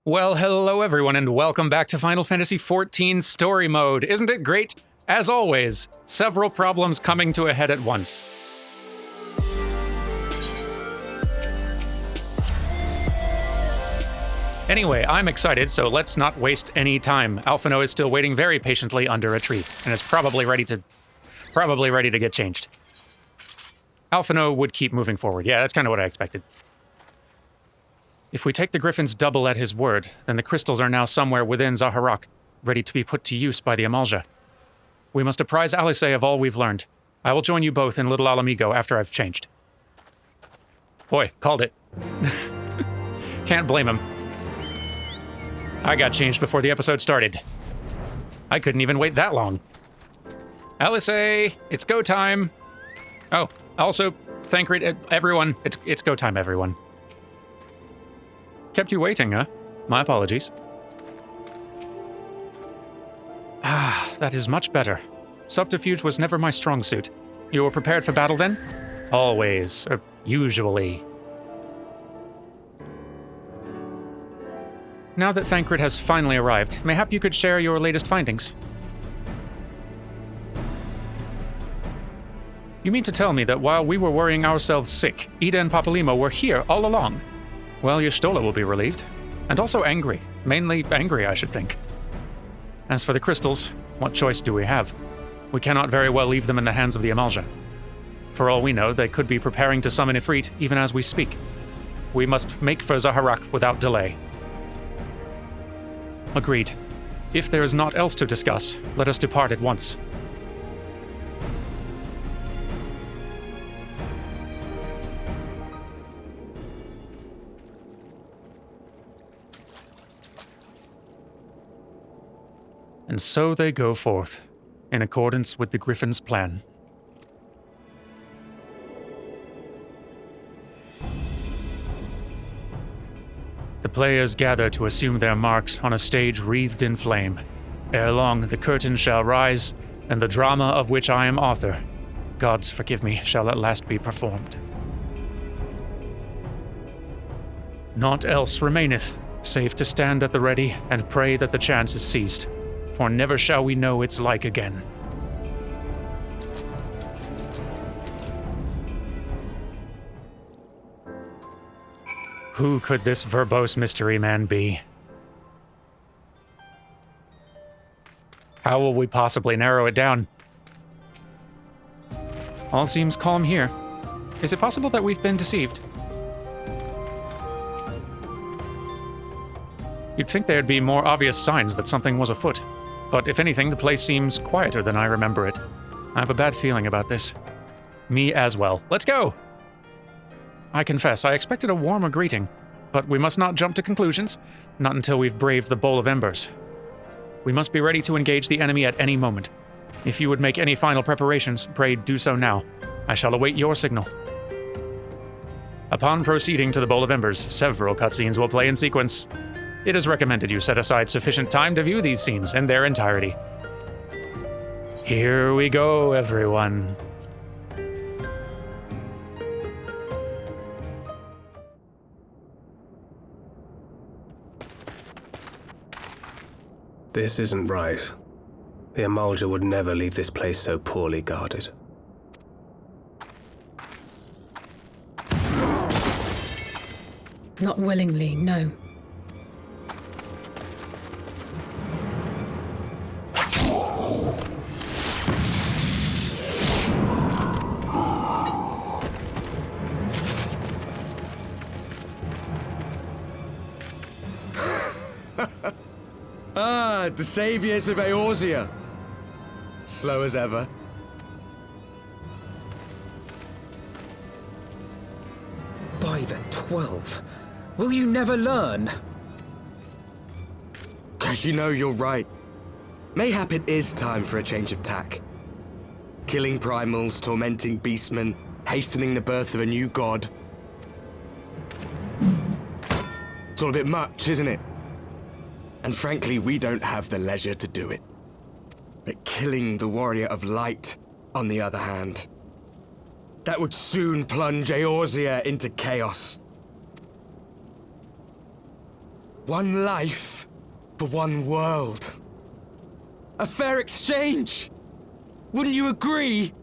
Well, hello everyone, and welcome back to Final Fantasy XIV Story Mode. Isn't it great? As always, several problems coming to a head at once. Anyway, I'm excited, so let's not waste any time. Alphino is still waiting very patiently under a tree, and is probably ready to get changed. Alphino would keep moving forward. Yeah, that's kind of what I expected. If we take the Griffin's double at his word, then the crystals are now somewhere within Zaharak, ready to be put to use by the Amalja. We must apprise Alice of all we've learned. I will join you both in Little Alamigo after I've changed. Boy, called it. Can't blame him. I got changed before the episode started. I couldn't even wait that long. Alice, it's go time. Oh, also, thank everyone. It's go time, everyone. Kept you waiting, huh? My apologies. Ah, that is much better. Subterfuge was never my strong suit. You were prepared for battle then? Always, or usually. Now that Thancred has finally arrived, mayhap you could share your latest findings. You mean to tell me that while we were worrying ourselves sick, Ida and Papalimo were here all along? Well, Y'shtola will be relieved. And also angry. Mainly angry, I should think. As for the crystals, what choice do we have? We cannot very well leave them in the hands of the Amalja. For all we know, they could be preparing to summon Ifrit even as we speak. We must make for Zaharak without delay. Agreed. If there is naught else to discuss, let us depart at once. And so they go forth, in accordance with the Griffin's plan. The players gather to assume their marks on a stage wreathed in flame. Ere long, the curtain shall rise, and the drama of which I am author, gods forgive me, shall at last be performed. Naught else remaineth, save to stand at the ready and pray that the chance is seized. For never shall we know its like again. Who could this verbose mystery man be? How will we possibly narrow it down? All seems calm here. Is it possible that we've been deceived? You'd think there'd be more obvious signs that something was afoot. But if anything, the place seems quieter than I remember it. I have a bad feeling about this. Me as well. Let's go! I confess, I expected a warmer greeting, but we must not jump to conclusions, not until we've braved the Bowl of Embers. We must be ready to engage the enemy at any moment. If you would make any final preparations, pray do so now. I shall await your signal. Upon proceeding to the Bowl of Embers, several cutscenes will play in sequence. It is recommended you set aside sufficient time to view these scenes in their entirety. Here we go, everyone. This isn't right. The Amalja would never leave this place so poorly guarded. Not willingly, no. The saviors of Eorzea. Slow as ever. By the 12. Will you never learn? You know, you're right. Mayhap it is time for a change of tack. Killing primals, tormenting beastmen, hastening the birth of a new god. It's all a bit much, isn't it? And frankly, we don't have the leisure to do it. But killing the Warrior of Light, on the other hand, that would soon plunge Eorzea into chaos. One life for one world. A fair exchange! Wouldn't you agree?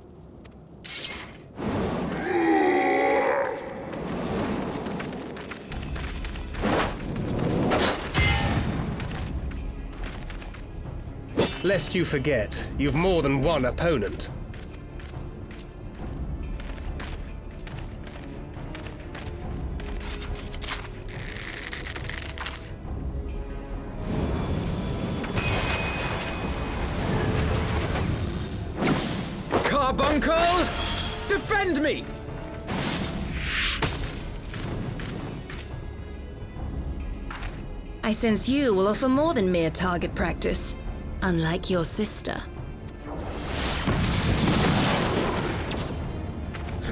Lest you forget, you've more than one opponent. Carbuncle! Defend me! I sense you will offer more than mere target practice, unlike your sister.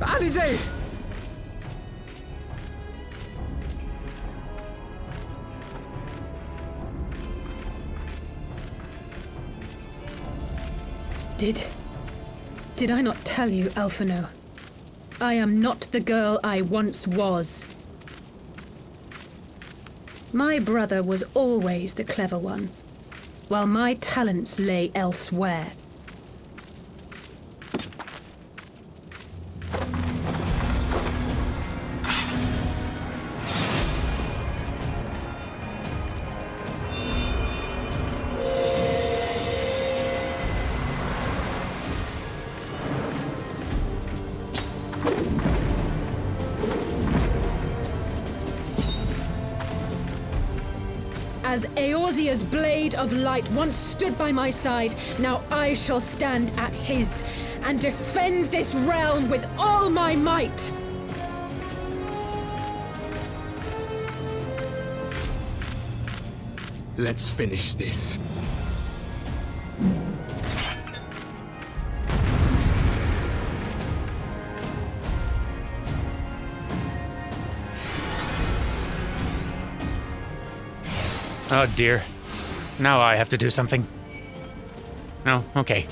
Alizé! Did I not tell you, Alphino? I am not the girl I once was. My brother was always the clever one, while my talents lay elsewhere. As Eorzea's blade of light once stood by my side, now I shall stand at his, and defend this realm with all my might! Let's finish this. Oh dear. Now I have to do something. Oh, okay.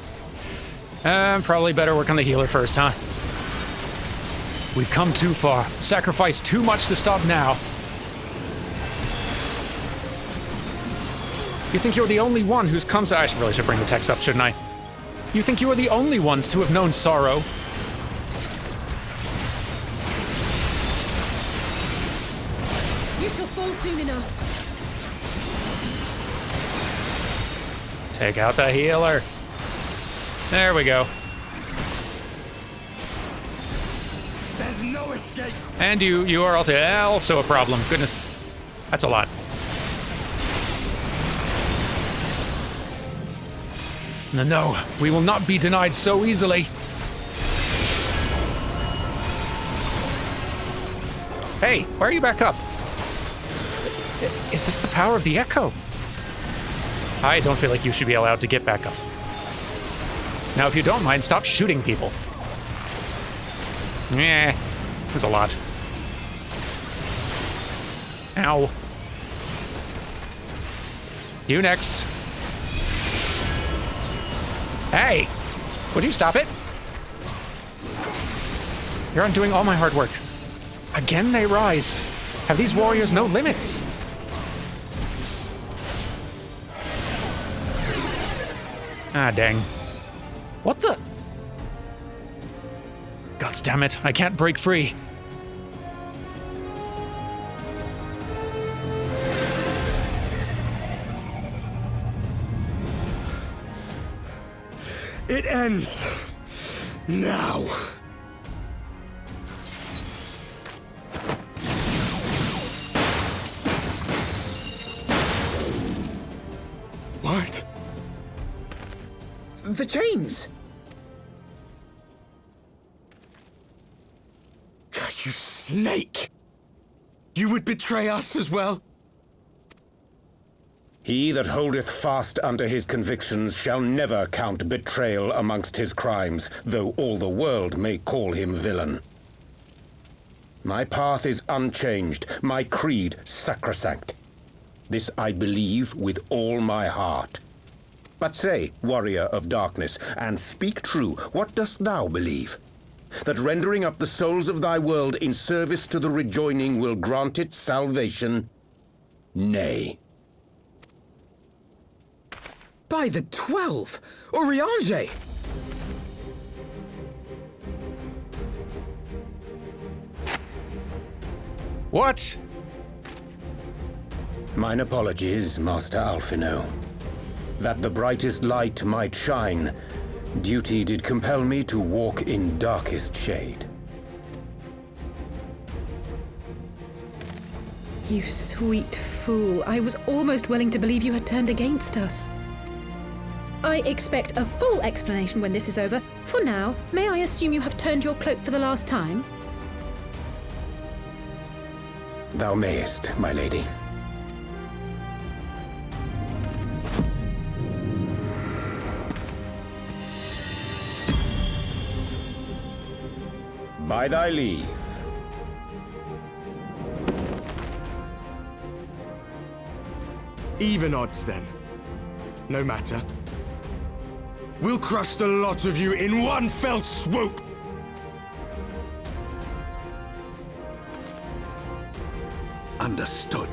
Probably better work on the healer first, huh? We've come too far. Sacrificed too much to stop now. You think you're the only one who's come to— I really should bring the text up, shouldn't I? You think you are the only ones to have known sorrow? You shall fall soon enough. Take out the healer. There we go. There's no escape! And you are also a problem. Goodness. That's a lot. No, we will not be denied so easily. Hey, why are you back up? Is this the power of the Echo? I don't feel like you should be allowed to get back up. Now, if you don't mind, stop shooting people. There's a lot. Ow. You next. Hey! Would you stop it? You're undoing all my hard work. Again they rise. Have these warriors no limits? Ah, dang. What the? God damn it, I can't break free. It ends now. What? The chains! You snake! You would betray us as well? He that holdeth fast unto his convictions shall never count betrayal amongst his crimes, though all the world may call him villain. My path is unchanged, my creed sacrosanct. This I believe with all my heart. But say, warrior of darkness, and speak true, what dost thou believe? That rendering up the souls of thy world in service to the rejoining will grant it salvation? Nay. By the 12! Oriange! What? Mine apologies, Master Alphino. That the brightest light might shine, duty did compel me to walk in darkest shade. You sweet fool. I was almost willing to believe you had turned against us. I expect a full explanation when this is over. For now, may I assume you have turned your cloak for the last time? Thou mayest, my lady. By thy leave. Even odds, then. No matter. We'll crush the lot of you in one fell swoop! Understood.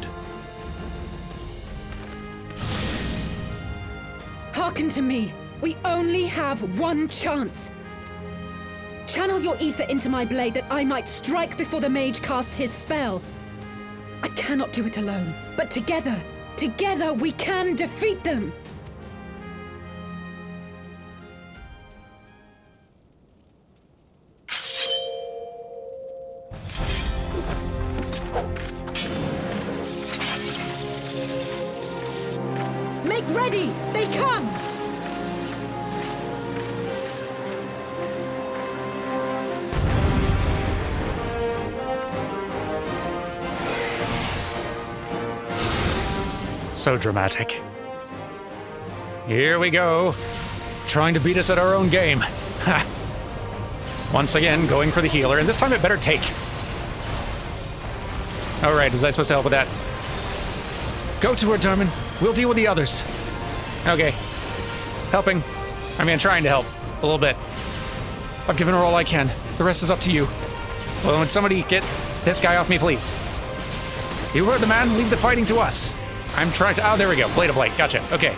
Hearken to me. We only have one chance. Channel your ether into my blade that I might strike before the mage casts his spell. I cannot do it alone, but together we can defeat them! Make ready! They come! So dramatic. Here we go. Trying to beat us at our own game. Ha! Once again, going for the healer, and this time it better take. Alright, was I supposed to help with that? Go to her, Darman. We'll deal with the others. Okay. Helping. I mean, trying to help. A little bit. I've given her all I can. The rest is up to you. Well, would somebody get this guy off me, please? You heard the man. Leave the fighting to us. I'm trying to... Oh, there we go. Blade of Light. Gotcha. Okay.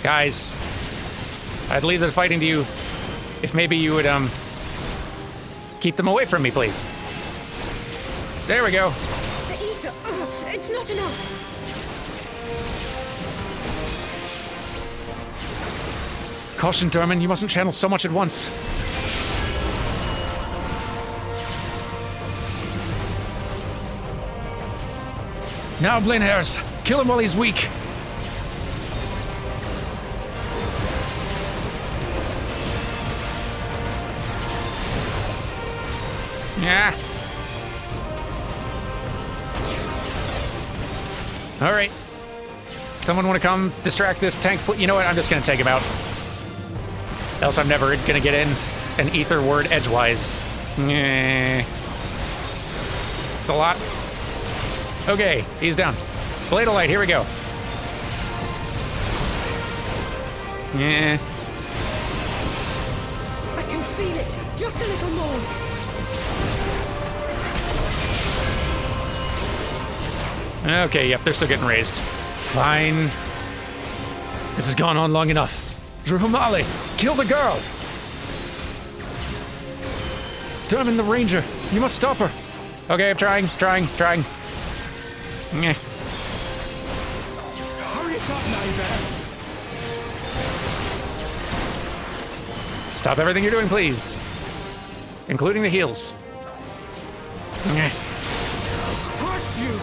Guys. I'd leave the fighting to you if maybe you would, keep them away from me, please. There we go. The ether... it's not enough! Caution, Darman. You mustn't channel so much at once. Now, Blainhairs, kill him while he's weak. Yeah. All right. Someone want to come distract this tank? You know what? I'm just going to take him out. Else I'm never going to get in an ether word edgewise. It's a lot. Okay, he's down. Blade of Light, here we go. Yeah. I can feel it. Just a little more. Okay, yep, they're still getting raised. Fine. This has gone on long enough. Drumali, kill the girl! Darman the Ranger, you must stop her. Okay, I'm trying. Meh. Hurry it up, neighbor! Stop everything you're doing, please. Including the heals. Meh. Crush you!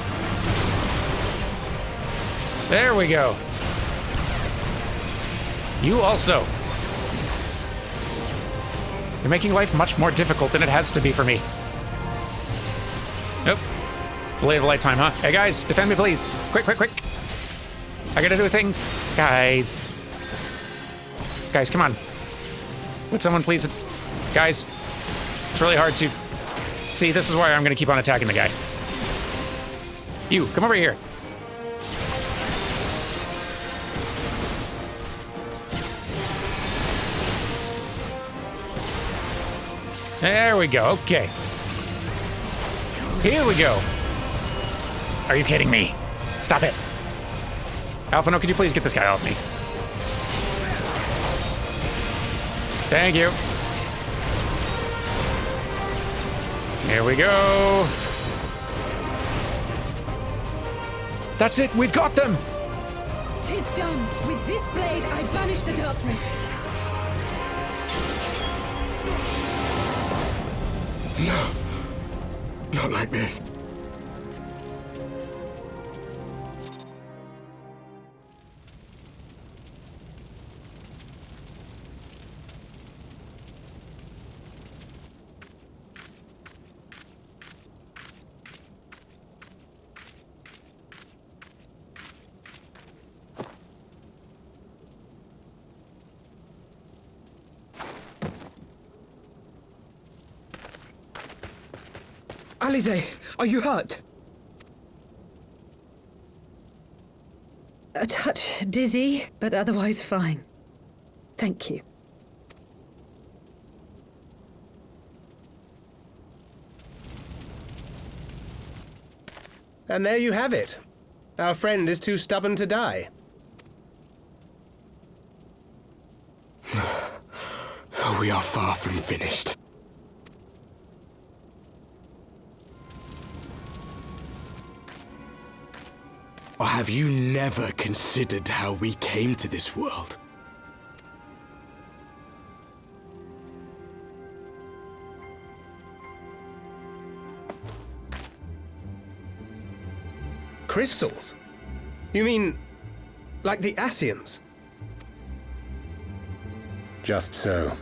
There we go. You also. You're making life much more difficult than it has to be for me. Nope. Blade of Light time, huh? Hey guys, defend me please. Quick. I gotta do a thing. Guys, come on. Would someone please... Guys, it's really hard to... See, this is why I'm gonna keep on attacking the guy. You, come over here. There we go, okay. Here we go. Are you kidding me? Stop it. Alphino, could you please get this guy off me? Thank you. Here we go. That's it, we've got them! 'Tis done. With this blade, I banish the darkness. No. Not like this. Alize, are you hurt? A touch dizzy, but otherwise fine. Thank you. And there you have it. Our friend is too stubborn to die. We are far from finished. Or have you never considered how we came to this world? Crystals? You mean, like the Ascians? Just so.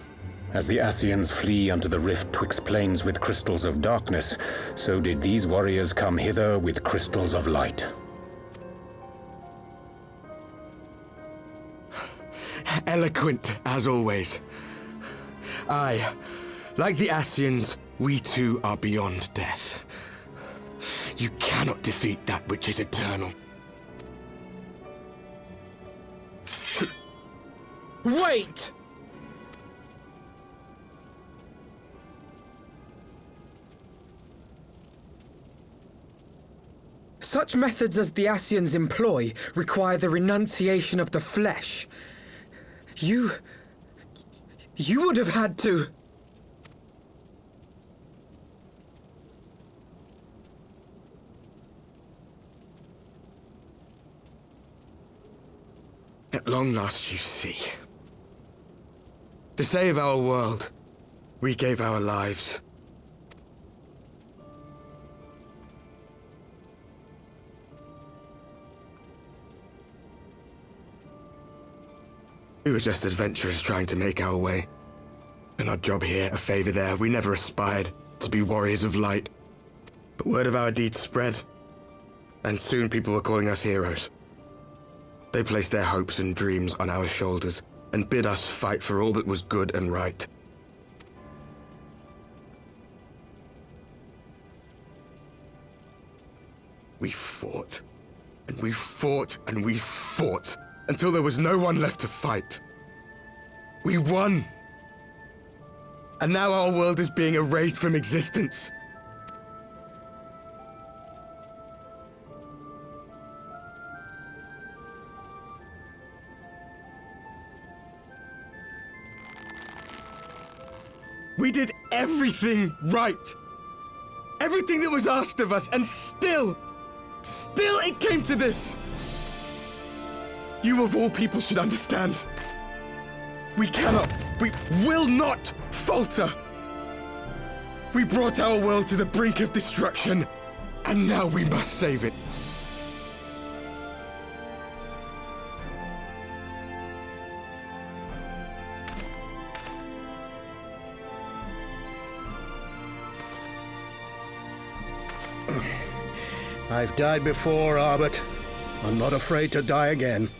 As the Ascians flee unto the rift twixt planes with crystals of darkness, so did these warriors come hither with crystals of light. Eloquent, as always. Aye, like the Ascians, we too are beyond death. You cannot defeat that which is eternal. Wait! Such methods as the Ascians employ require the renunciation of the flesh. You would have had to... At long last, you see. To save our world, we gave our lives. We were just adventurers trying to make our way. An odd job here, a favor there. We never aspired to be warriors of light. But word of our deeds spread, and soon people were calling us heroes. They placed their hopes and dreams on our shoulders and bid us fight for all that was good and right. We fought, and we fought, and we fought, until there was no one left to fight. We won! And now our world is being erased from existence. We did everything right. Everything that was asked of us, and still it came to this. You of all people should understand. We cannot, we will not falter. We brought our world to the brink of destruction, and now we must save it. I've died before, Arbet. I'm not afraid to die again.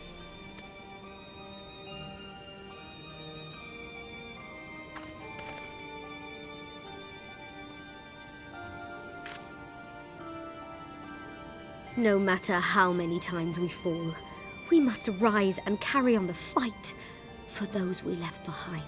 No matter how many times we fall, we must rise and carry on the fight for those we left behind.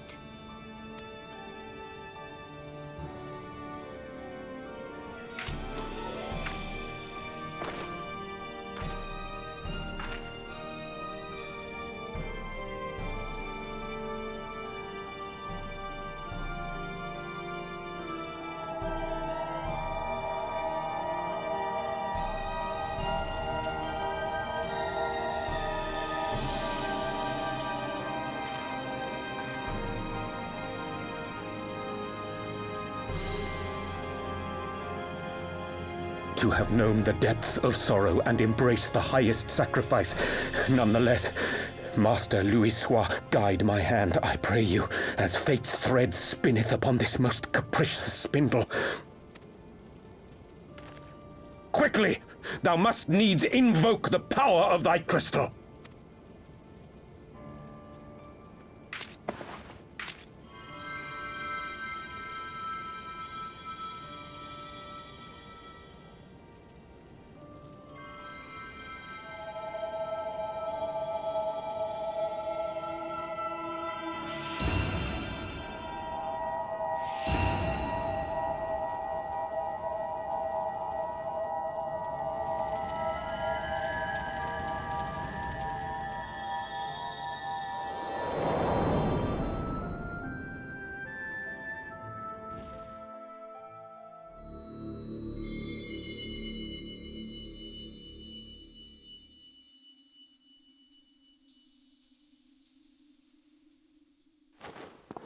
to have known the depth of sorrow and embraced the highest sacrifice. Nonetheless, Master Louis-Sois, guide my hand, I pray you, as fate's thread spinneth upon this most capricious spindle. Quickly! Thou must needs invoke the power of thy crystal!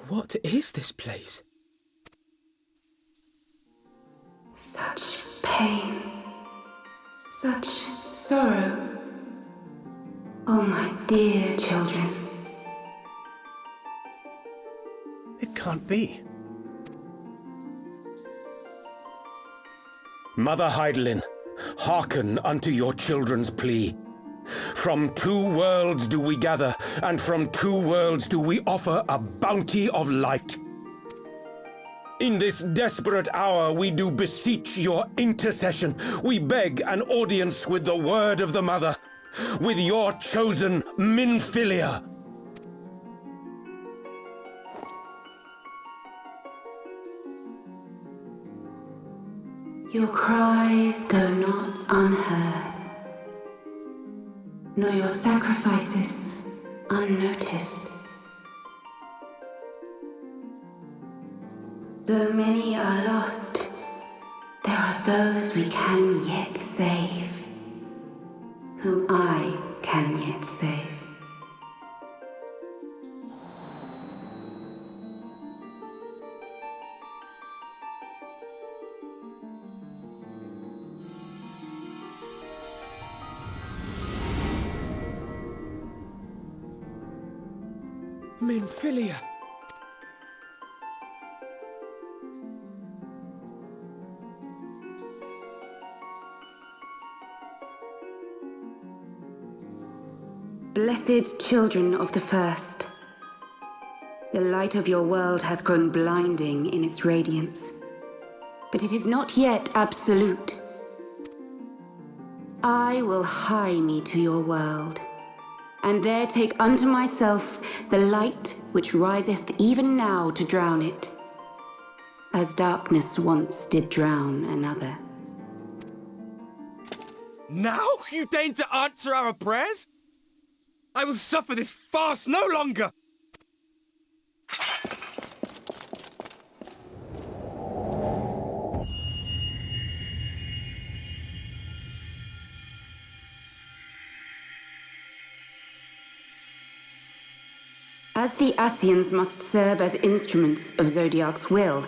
What is this place? Such pain. Such sorrow. Oh, my dear children. It can't be. Mother Heidelin, hearken unto your children's plea. From two worlds do we gather, and from two worlds do we offer a bounty of light. In this desperate hour we do beseech your intercession. We beg an audience with the word of the Mother, with your chosen Minfilia. Your cries go not unheard, nor your sacrifices unnoticed. Though many are lost, there are those we can yet save, whom I can yet save. Minfilia! Blessed children of the First, the light of your world hath grown blinding in its radiance, but it is not yet absolute. I will hie me to your world, and there take unto myself the light which riseth even now to drown it, as darkness once did drown another. Now you deign to answer our prayers? I will suffer this farce no longer! As the Ascians must serve as instruments of Zodiark's will,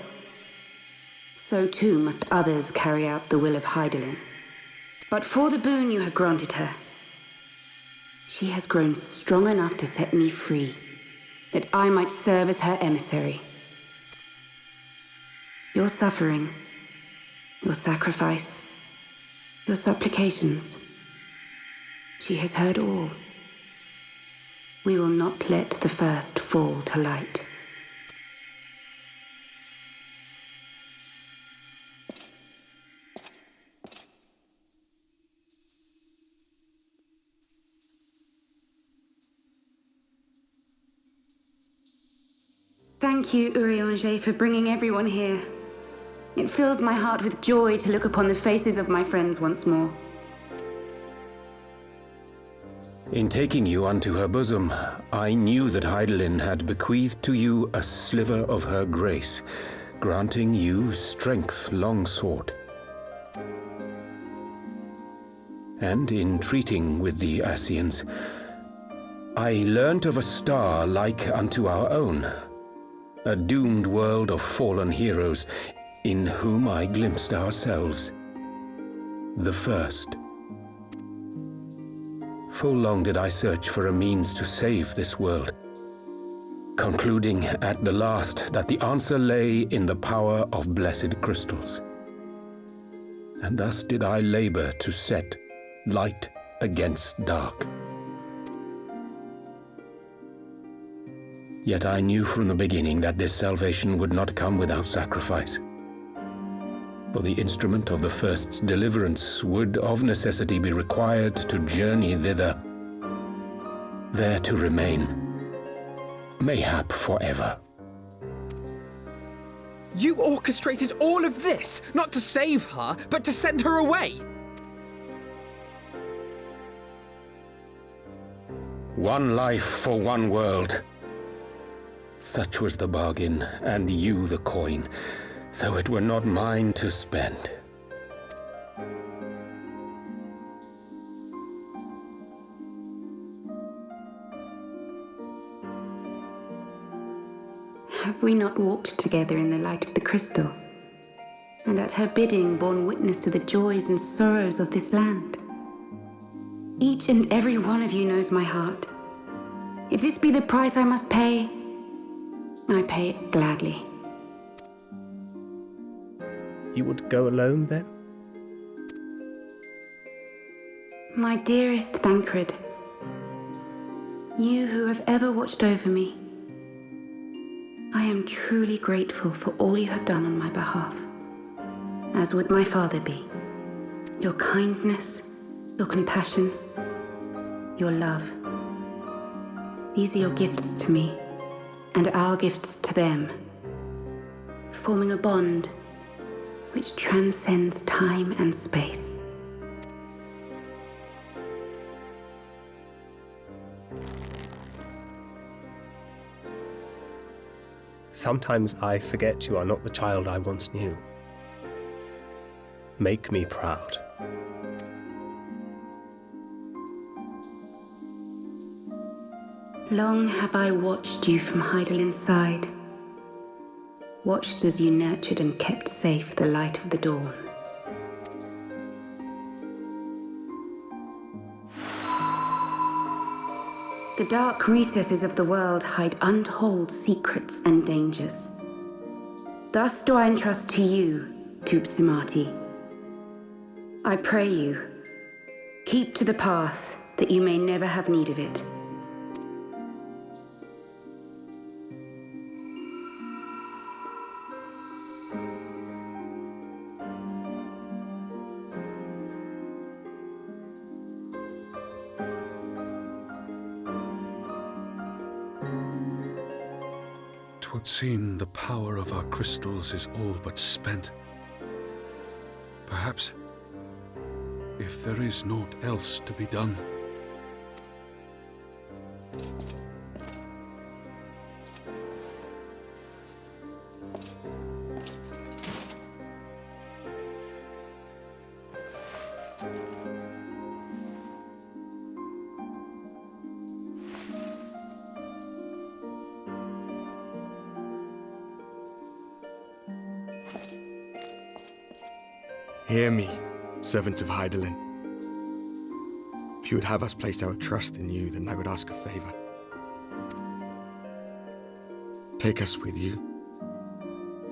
so too must others carry out the will of Heidelin. But for the boon you have granted her, she has grown strong enough to set me free, that I might serve as her emissary. Your suffering, your sacrifice, your supplications, she has heard all. We will not let the first fall to light. Thank you, Urianger, for bringing everyone here. It fills my heart with joy to look upon the faces of my friends once more. In taking you unto her bosom, I knew that Heidelin had bequeathed to you a sliver of her grace, granting you strength long sought. And in treating with the Ascians, I learnt of a star like unto our own, a doomed world of fallen heroes in whom I glimpsed ourselves. the first. Full long did I search for a means to save this world, concluding at the last that the answer lay in the power of blessed crystals. And thus did I labor to set light against dark. Yet I knew from the beginning that this salvation would not come without sacrifice. For the instrument of the first's deliverance would of necessity be required to journey thither, there to remain, mayhap forever. You orchestrated all of this, not to save her, but to send her away! One life for one world. Such was the bargain, and you the coin, though it were not mine to spend. Have we not walked together in the light of the crystal, and at her bidding borne witness to the joys and sorrows of this land? Each and every one of you knows my heart. If this be the price I must pay, I pay it gladly. You would go alone, then? My dearest Thancred, you who have ever watched over me, I am truly grateful for all you have done on my behalf, as would my father be. Your kindness, your compassion, your love. These are your gifts to me, and our gifts to them, forming a bond which transcends time and space. Sometimes I forget you are not the child I once knew. Make me proud. Long have I watched you from Hydalin's side, watched as you nurtured and kept safe the light of the dawn. The dark recesses of the world hide untold secrets and dangers. Thus do I entrust to you, Tupsimati. I pray you, keep to the path that you may never have need of it. Would seem the power of our crystals is all but spent. Perhaps, if there is naught else to be done. Hear me, servant of Hydaelyn. If you would have us place our trust in you, then I would ask a favor. Take us with you.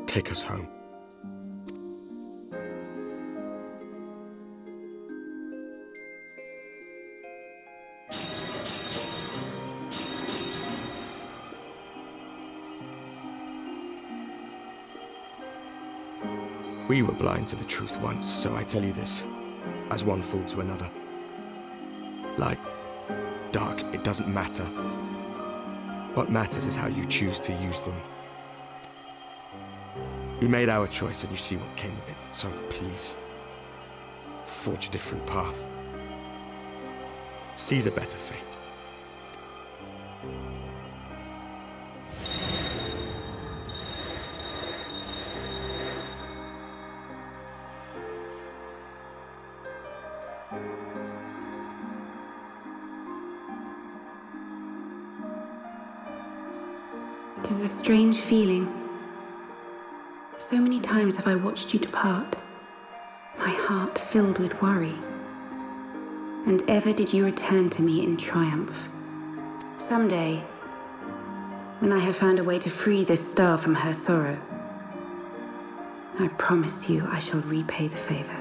Take us home. We were blind to the truth once, so I tell you this, as one fool to another. Light, dark, it doesn't matter. What matters is how you choose to use them. We made our choice and you see what came of it, so please, forge a different path. Seize a better fate. It is a strange feeling. So many times have I watched you depart. My heart filled with worry. And ever did you return to me in triumph. Someday, when I have found a way to free this star from her sorrow, I promise you I shall repay the favor.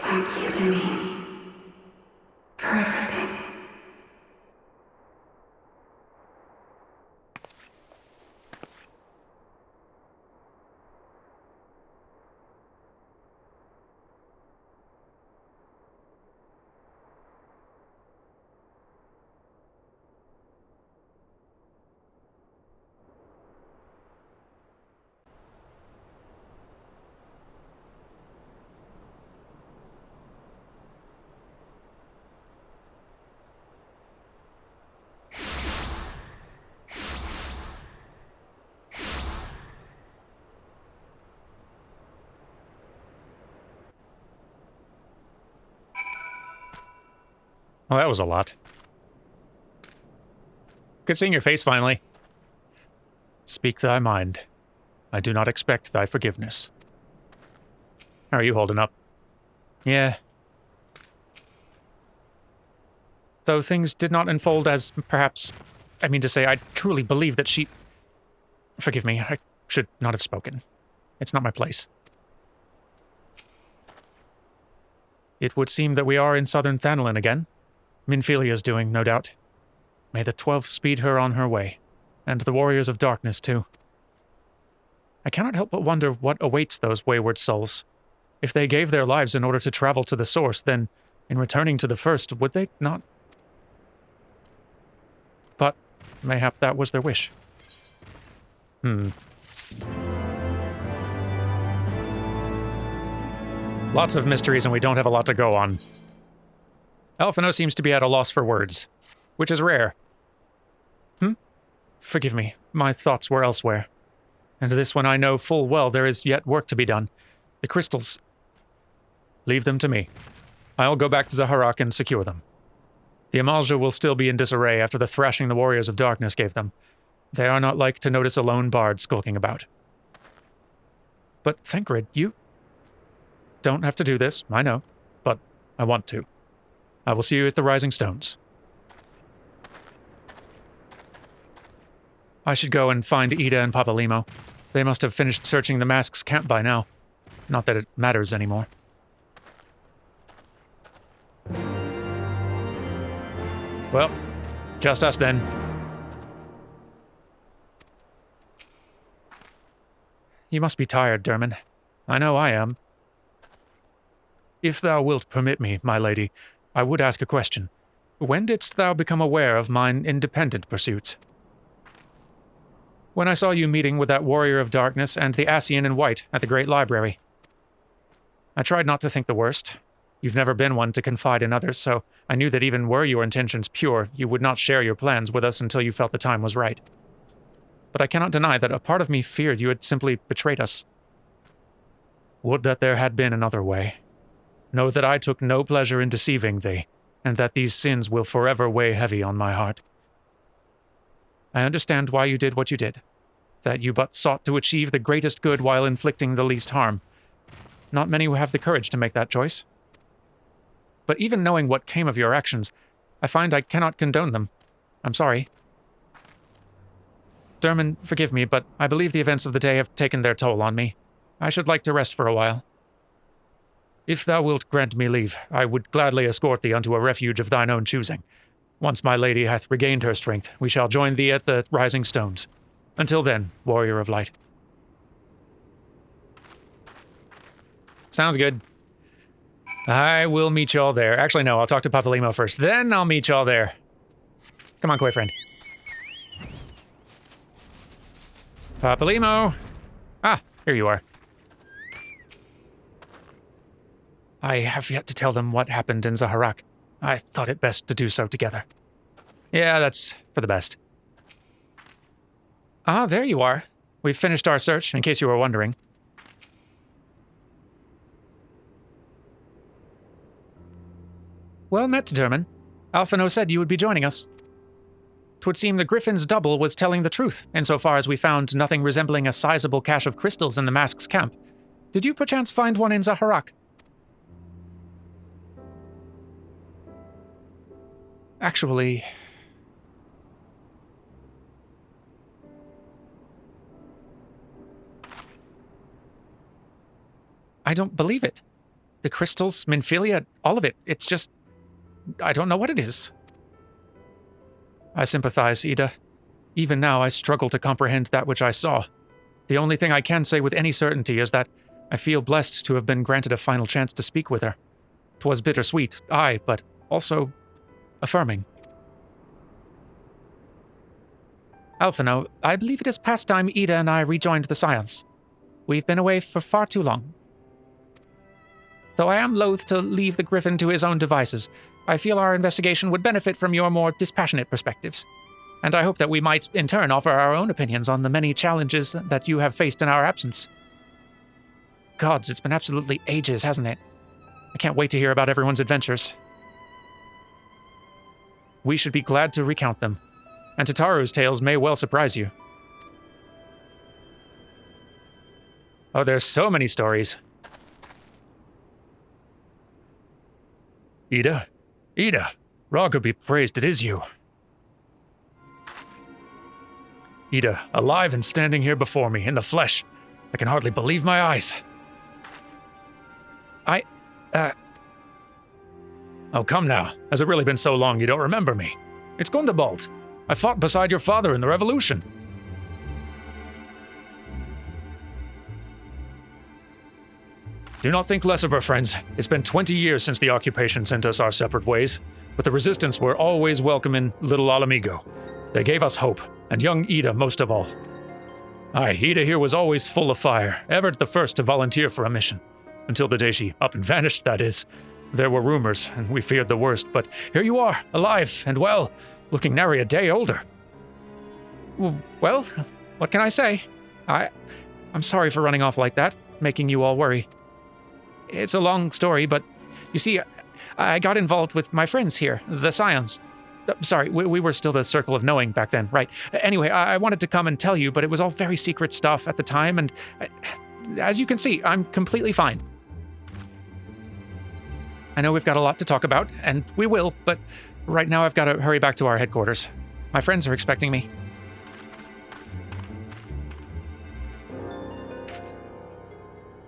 Thank you, Lamine, for everything. Well, that was a lot. Good seeing your face finally. Speak thy mind. I do not expect thy forgiveness. How are you holding up? Yeah. Though things did not unfold as perhaps... I mean to say, I truly believe that she... Forgive me, I should not have spoken. It's not my place. It would seem that we are in southern Thanalin again. Minfilia's doing, no doubt. May the 12 speed her on her way, and the Warriors of Darkness, too. I cannot help but wonder what awaits those wayward souls. If they gave their lives in order to travel to the source, then, in returning to the first, would they not? But, mayhap that was their wish. Lots of mysteries, and we don't have a lot to go on. Alphino seems to be at a loss for words, which is rare. Forgive me, my thoughts were elsewhere. And this when I know full well there is yet work to be done. The crystals... Leave them to me. I'll go back to Zaharak and secure them. The Amalja will still be in disarray after the thrashing the Warriors of Darkness gave them. They are not like to notice a lone bard skulking about. But, Thancred, you... don't have to do this, I know, but I want to. I will see you at the Rising Stones. I should go and find Ida and Papalimo. They must have finished searching the Mask's camp by now. Not that it matters anymore. Well, just us then. You must be tired, Derman. I know I am. If thou wilt permit me, my lady, I would ask a question. When didst thou become aware of mine independent pursuits? When I saw you meeting with that Warrior of Darkness and the Ascian in white at the Great Library. I tried not to think the worst. You've never been one to confide in others, so I knew that even were your intentions pure, you would not share your plans with us until you felt the time was right. But I cannot deny that a part of me feared you had simply betrayed us. Would that there had been another way. Know that I took no pleasure in deceiving thee, and that these sins will forever weigh heavy on my heart. I understand why you did what you did, that you but sought to achieve the greatest good while inflicting the least harm. Not many who have the courage to make that choice. But even knowing what came of your actions, I find I cannot condone them. I'm sorry. Derman, forgive me, but I believe the events of the day have taken their toll on me. I should like to rest for a while. If thou wilt grant me leave, I would gladly escort thee unto a refuge of thine own choosing. Once my lady hath regained her strength, we shall join thee at the Rising Stones. Until then, Warrior of Light. Sounds good. I will meet y'all there. Actually, no, I'll talk to Papalimo first. Then I'll meet y'all there. Come on, Koi friend. Papalimo! Ah, here you are. I have yet to tell them what happened in Zaharak. I thought it best to do so together. Yeah, that's for the best. Ah, there you are. We've finished our search, in case you were wondering. Well met, Derman. Alphino said you would be joining us. 'Twould seem the Griffin's double was telling the truth, insofar as we found nothing resembling a sizable cache of crystals in the Mask's camp. Did you perchance find one in Zaharak? Actually... I don't believe it. The crystals, Minfilia, all of it, it's just... I don't know what it is. I sympathize, Ida. Even now, I struggle to comprehend that which I saw. The only thing I can say with any certainty is that I feel blessed to have been granted a final chance to speak with her. 'Twas bittersweet, aye, but also affirming. Alphino, I believe it is past time Ida and I rejoined the Science. We've been away for far too long. Though I am loath to leave the Griffin to his own devices, I feel our investigation would benefit from your more dispassionate perspectives. And I hope that we might, in turn, offer our own opinions on the many challenges that you have faced in our absence. Gods, it's been absolutely ages, hasn't it? I can't wait to hear about everyone's adventures. We should be glad to recount them, and Tataru's tales may well surprise you. Oh, there's so many stories. Ida? Ida! Raga be praised, it is you. Ida, alive and standing here before me, in the flesh. I can hardly believe my eyes. Oh, come now. Has it really been so long you don't remember me? It's Gundabald. I fought beside your father in the Revolution. Do not think less of our friends. It's been 20 years since the occupation sent us our separate ways, but the resistance were always welcome in Little Alamigo. They gave us hope, and young Ida most of all. Aye, Ida here was always full of fire, ever the first to volunteer for a mission. Until the day she up and vanished, that is. There were rumors, and we feared the worst, but here you are, alive and well, looking nary a day older. Well, what can I say? I'm sorry for running off like that, making you all worry. It's a long story, but you see, I got involved with my friends here, the Scions. Sorry, we were still the Circle of Knowing back then, right. Anyway, I wanted to come and tell you, but it was all very secret stuff at the time, and as you can see, I'm completely fine. I know we've got a lot to talk about, and we will, but right now I've got to hurry back to our headquarters. My friends are expecting me.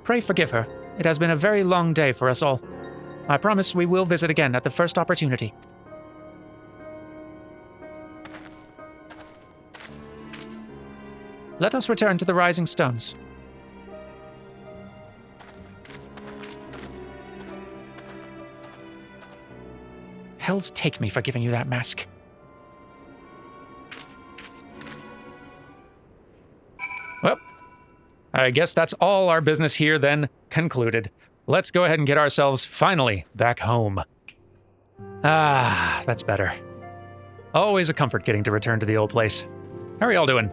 Pray forgive her. It has been a very long day for us all. I promise we will visit again at the first opportunity. Let us return to the Rising Stones. Hells take me for giving you that mask. Well, I guess that's all our business here then concluded. Let's go ahead and get ourselves finally back home. Ah, that's better. Always a comfort getting to return to the old place. How are y'all doing?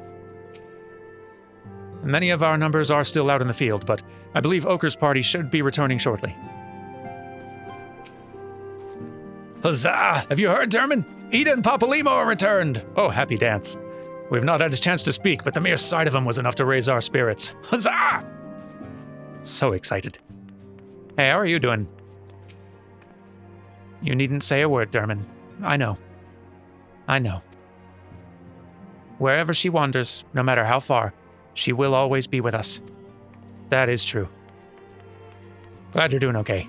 Many of our numbers are still out in the field, but I believe Oker's party should be returning shortly. Huzzah! Have you heard, Derman? Ida and Papalimo are returned! Oh, happy dance. We've not had a chance to speak, but the mere sight of them was enough to raise our spirits. Huzzah! So excited. Hey, how are you doing? You needn't say a word, Derman. I know. I know. Wherever she wanders, no matter how far, she will always be with us. That is true. Glad you're doing okay.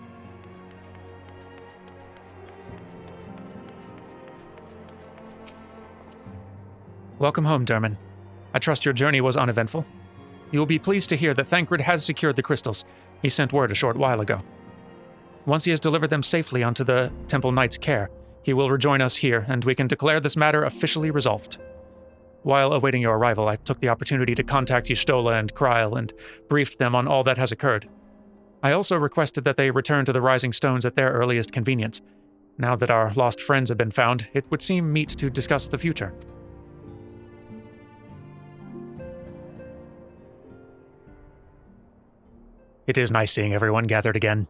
Welcome home, Derman. I trust your journey was uneventful. You will be pleased to hear that Thancred has secured the crystals. He sent word a short while ago. Once he has delivered them safely onto the Temple Knight's care, he will rejoin us here, and we can declare this matter officially resolved. While awaiting your arrival, I took the opportunity to contact Y'shtola and Kryl and briefed them on all that has occurred. I also requested that they return to the Rising Stones at their earliest convenience. Now that our lost friends have been found, it would seem meet to discuss the future. It is nice seeing everyone gathered again.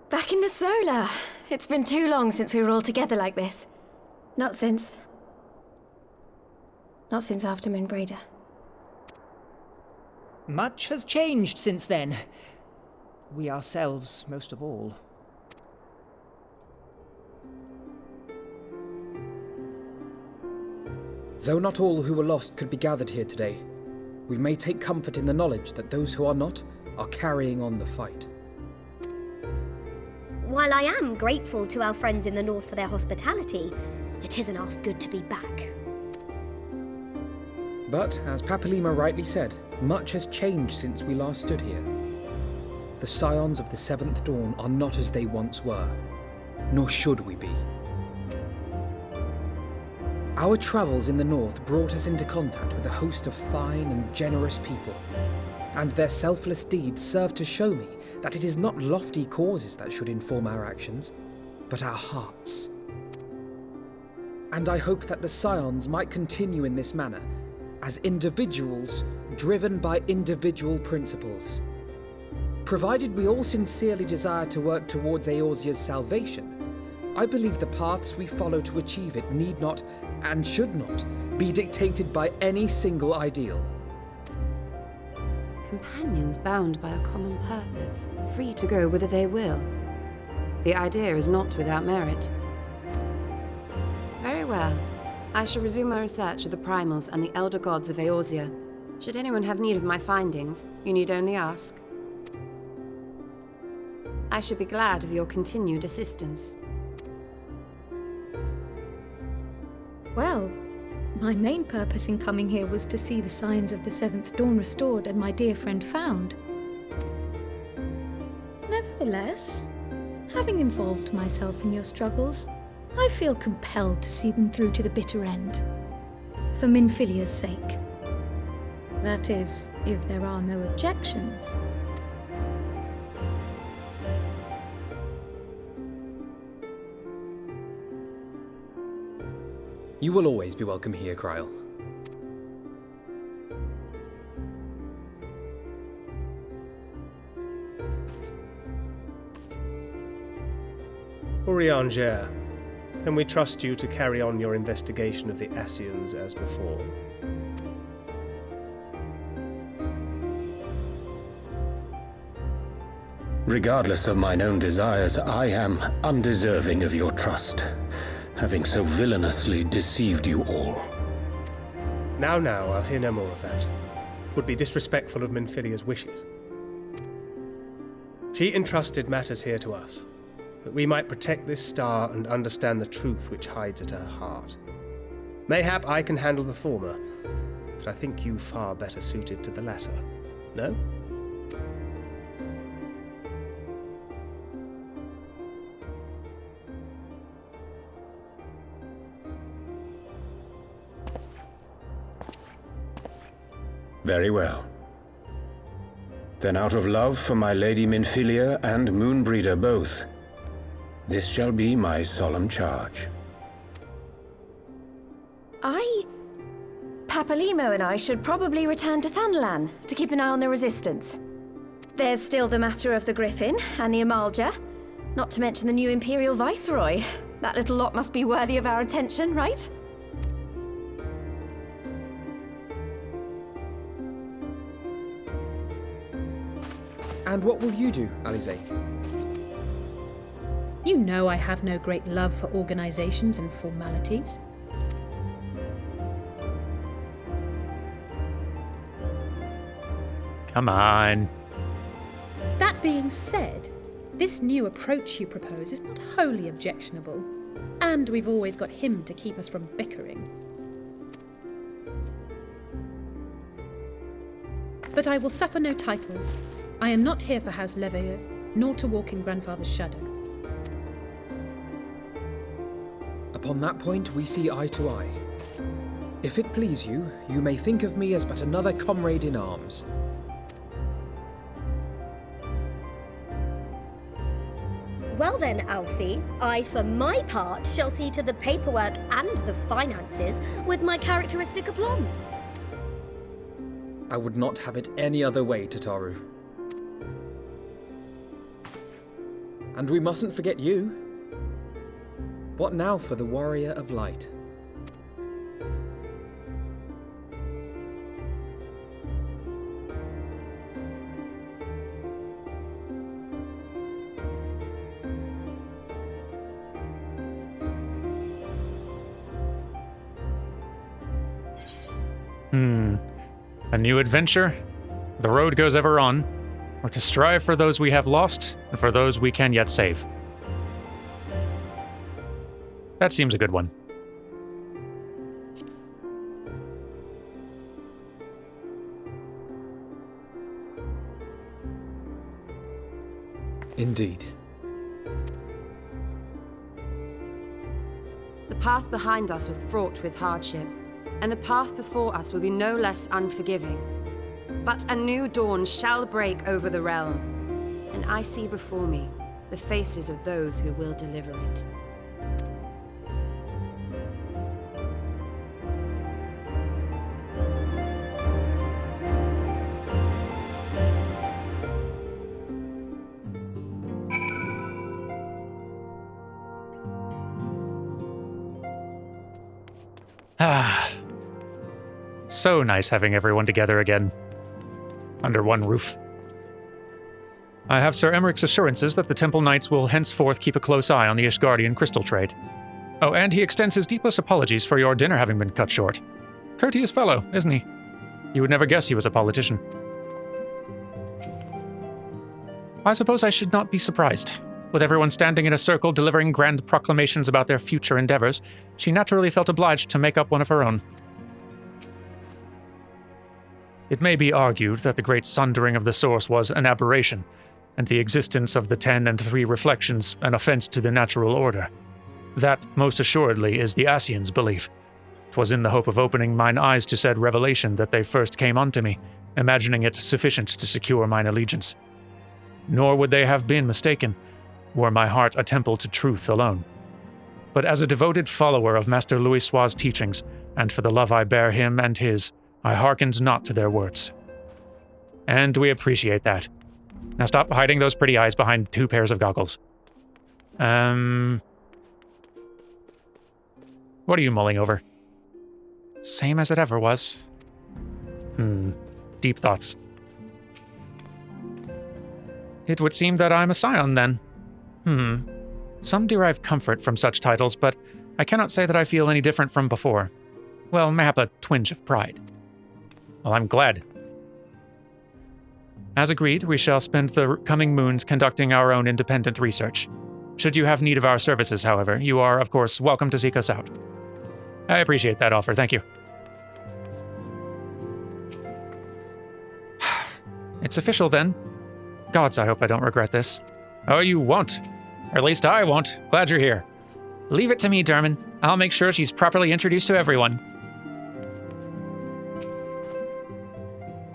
Back in the Solar. It's been too long since we were all together like this. Not since after Moonbreeder. Much has changed since then. We ourselves, most of all. Though not all who were lost could be gathered here today, we may take comfort in the knowledge that those who are not are carrying on the fight. While I am grateful to our friends in the north for their hospitality, it isn't half good to be back. But, as Papalima rightly said, much has changed since we last stood here. The Scions of the Seventh Dawn are not as they once were, nor should we be. Our travels in the north brought us into contact with a host of fine and generous people, and their selfless deeds serve to show me that it is not lofty causes that should inform our actions, but our hearts. And I hope that the Scions might continue in this manner, as individuals driven by individual principles. Provided we all sincerely desire to work towards Eorzea's salvation, I believe the paths we follow to achieve it need not, and should not, be dictated by any single ideal. Companions bound by a common purpose, free to go whither they will. The idea is not without merit. Very well. I shall resume my research of the primals and the elder gods of Eorzea. Should anyone have need of my findings, you need only ask. I should be glad of your continued assistance. Well, my main purpose in coming here was to see the signs of the Seventh Dawn restored and my dear friend found. Nevertheless, having involved myself in your struggles, I feel compelled to see them through to the bitter end. For Minfilia's sake. That is, if there are no objections. You will always be welcome here, Kryl. Urianger, can we trust you to carry on your investigation of the Ascians as before? Regardless of mine own desires, I am undeserving of your trust, having so villainously deceived you all. Now, I'll hear no more of that. It would be disrespectful of Minfilia's wishes. She entrusted matters here to us, that we might protect this star and understand the truth which hides at her heart. Mayhap I can handle the former, but I think you far better suited to the latter. No? Very well. Then out of love for my Lady Minfilia and Moonbreeder both, this shall be my solemn charge. Papalimo and I should probably return to Thanalan to keep an eye on the Resistance. There's still the matter of the Griffin and the Amalja, not to mention the new Imperial Viceroy. That little lot must be worthy of our attention, right? And what will you do, Alize? You know I have no great love for organizations and formalities. Come on. That being said, this new approach you propose is not wholly objectionable. And we've always got him to keep us from bickering. But I will suffer no titles. I am not here for House Leveilleux, nor to walk in Grandfather's shadow. Upon that point, we see eye to eye. If it please you, you may think of me as but another comrade in arms. Well then, Alfie, I, for my part, shall see to the paperwork and the finances with my characteristic aplomb. I would not have it any other way, Tataru. And we mustn't forget you. What now for the Warrior of Light? A new adventure? The road goes ever on. We're to strive for those we have lost, and for those we can yet save. That seems a good one. Indeed. The path behind us was fraught with hardship, and the path before us will be no less unforgiving. But a new dawn shall break over the realm, and I see before me the faces of those who will deliver it. So nice having everyone together again. Under one roof. I have Sir Emmerich's assurances that the Temple Knights will henceforth keep a close eye on the Ishgardian crystal trade. Oh, and he extends his deepest apologies for your dinner having been cut short. Courteous fellow, isn't he? You would never guess he was a politician. I suppose I should not be surprised. With everyone standing in a circle delivering grand proclamations about their future endeavors, she naturally felt obliged to make up one of her own. It may be argued that the great sundering of the source was an aberration, and the existence of the 10 and 3 reflections an offense to the natural order. That, most assuredly, is the Ascians' belief. 'Twas in the hope of opening mine eyes to said revelation that they first came unto me, imagining it sufficient to secure mine allegiance. Nor would they have been mistaken, were my heart a temple to truth alone. But as a devoted follower of Master Louisoix's teachings, and for the love I bear him and his, I hearkened not to their words. And we appreciate that. Now stop hiding those pretty eyes behind 2 pairs of goggles. What are you mulling over? Same as it ever was. Deep thoughts. It would seem that I'm a scion, then. Some derive comfort from such titles, but I cannot say that I feel any different from before. Well, mayhap a twinge of pride. Well, I'm glad. As agreed, we shall spend the coming moons conducting our own independent research. Should you have need of our services, however, you are, of course, welcome to seek us out. I appreciate that offer, thank you. It's official, then. Gods, I hope I don't regret this. Oh, you won't. Or at least I won't. Glad you're here. Leave it to me, Derman. I'll make sure she's properly introduced to everyone.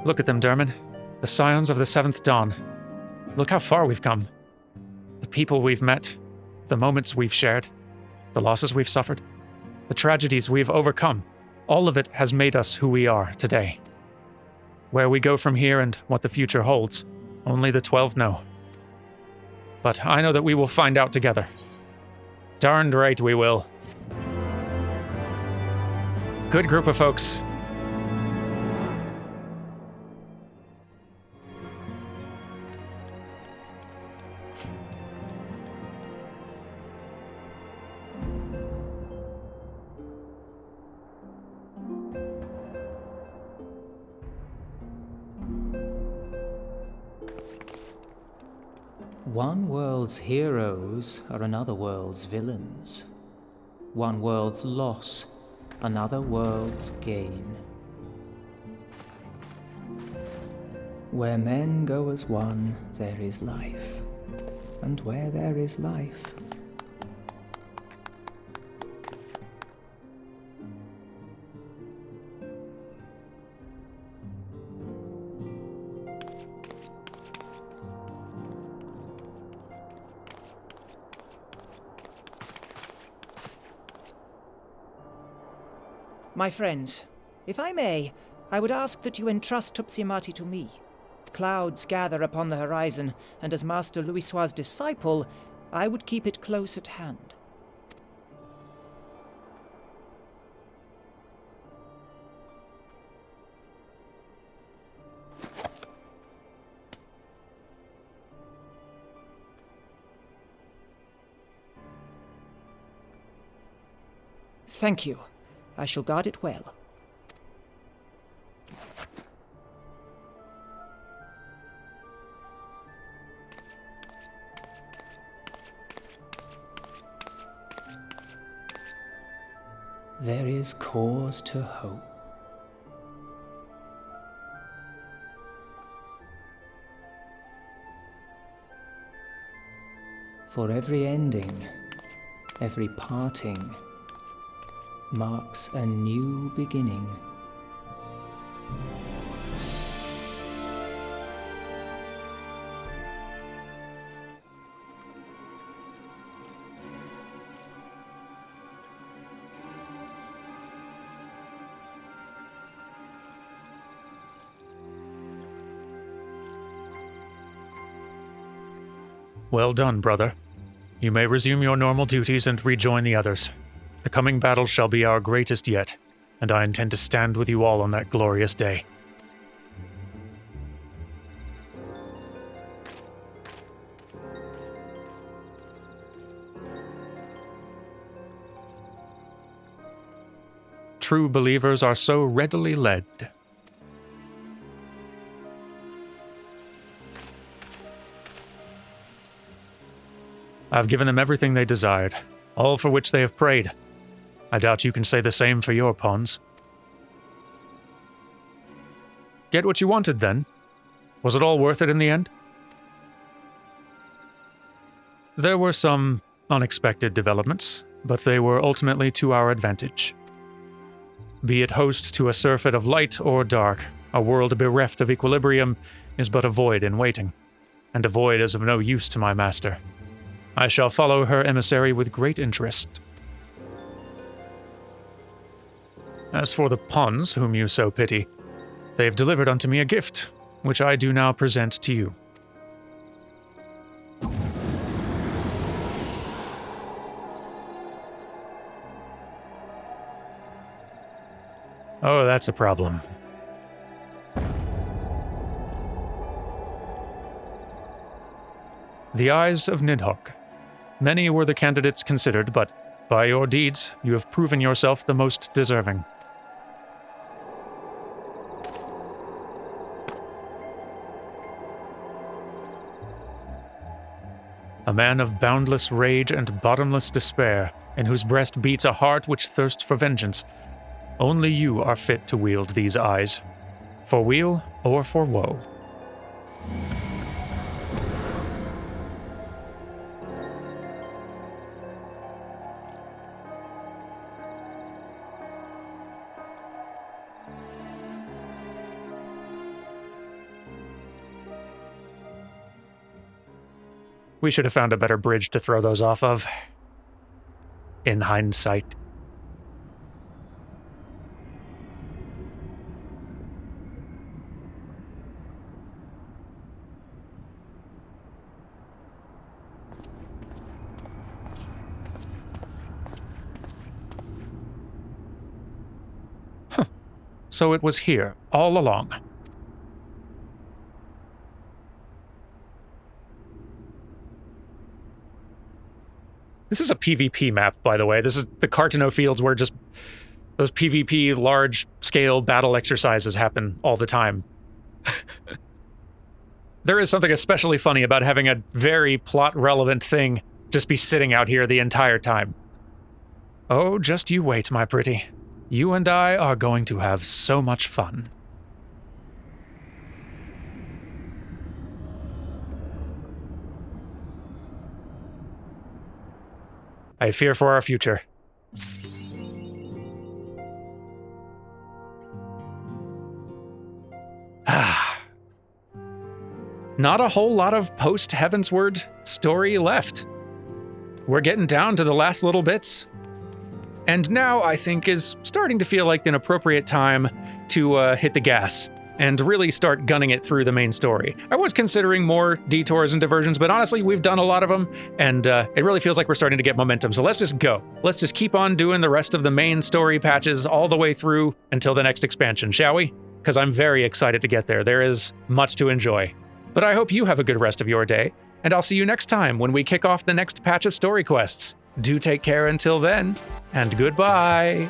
Look at them, Derman. The scions of the 7th Dawn. Look how far we've come. The people we've met, the moments we've shared, the losses we've suffered, the tragedies we've overcome, all of it has made us who we are today. Where we go from here and what the future holds, only the 12 know. But I know that we will find out together. Darned right we will. Good group of folks. One world's heroes are another world's villains. One world's loss, another world's gain. Where men go as one, there is life. And where there is life, My friends, if I may, I would ask that you entrust Tupsimati to me. Clouds gather upon the horizon, and as Master Louisoix's disciple, I would keep it close at hand. Thank you. I shall guard it well. There is cause to hope. For every ending, every parting, marks a new beginning. Well done, brother. You may resume your normal duties and rejoin the others. The coming battle shall be our greatest yet, and I intend to stand with you all on that glorious day. True believers are so readily led. I've given them everything they desired, all for which they have prayed. I doubt you can say the same for your pawns. Get what you wanted, then? Was it all worth it in the end? There were some unexpected developments, but they were ultimately to our advantage. Be it host to a surfeit of light or dark, a world bereft of equilibrium is but a void in waiting, and a void is of no use to my master. I shall follow her emissary with great interest. As for the pawns whom you so pity, they have delivered unto me a gift, which I do now present to you. Oh, that's a problem. The eyes of Nidhogg. Many were the candidates considered, but by your deeds, you have proven yourself the most deserving. A man of boundless rage and bottomless despair, in whose breast beats a heart which thirsts for vengeance. Only you are fit to wield these eyes, for weal or for woe. We should have found a better bridge to throw those off of. In hindsight. Huh. So it was here, all along. This is a PvP map, by the way. This is the Cartano Fields where just those PvP large-scale battle exercises happen all the time. There is something especially funny about having a very plot-relevant thing just be sitting out here the entire time. Oh, just you wait, my pretty. You and I are going to have so much fun. I fear for our future. Not a whole lot of post-Heavensward story left. We're getting down to the last little bits. And now I think is starting to feel like an appropriate time to hit the gas and really start gunning it through the main story. I was considering more detours and diversions, but honestly, we've done a lot of them, and it really feels like we're starting to get momentum. So let's just go. Let's just keep on doing the rest of the main story patches all the way through until the next expansion, shall we? Because I'm very excited to get there. There is much to enjoy. But I hope you have a good rest of your day, and I'll see you next time when we kick off the next patch of story quests. Do take care until then, and goodbye!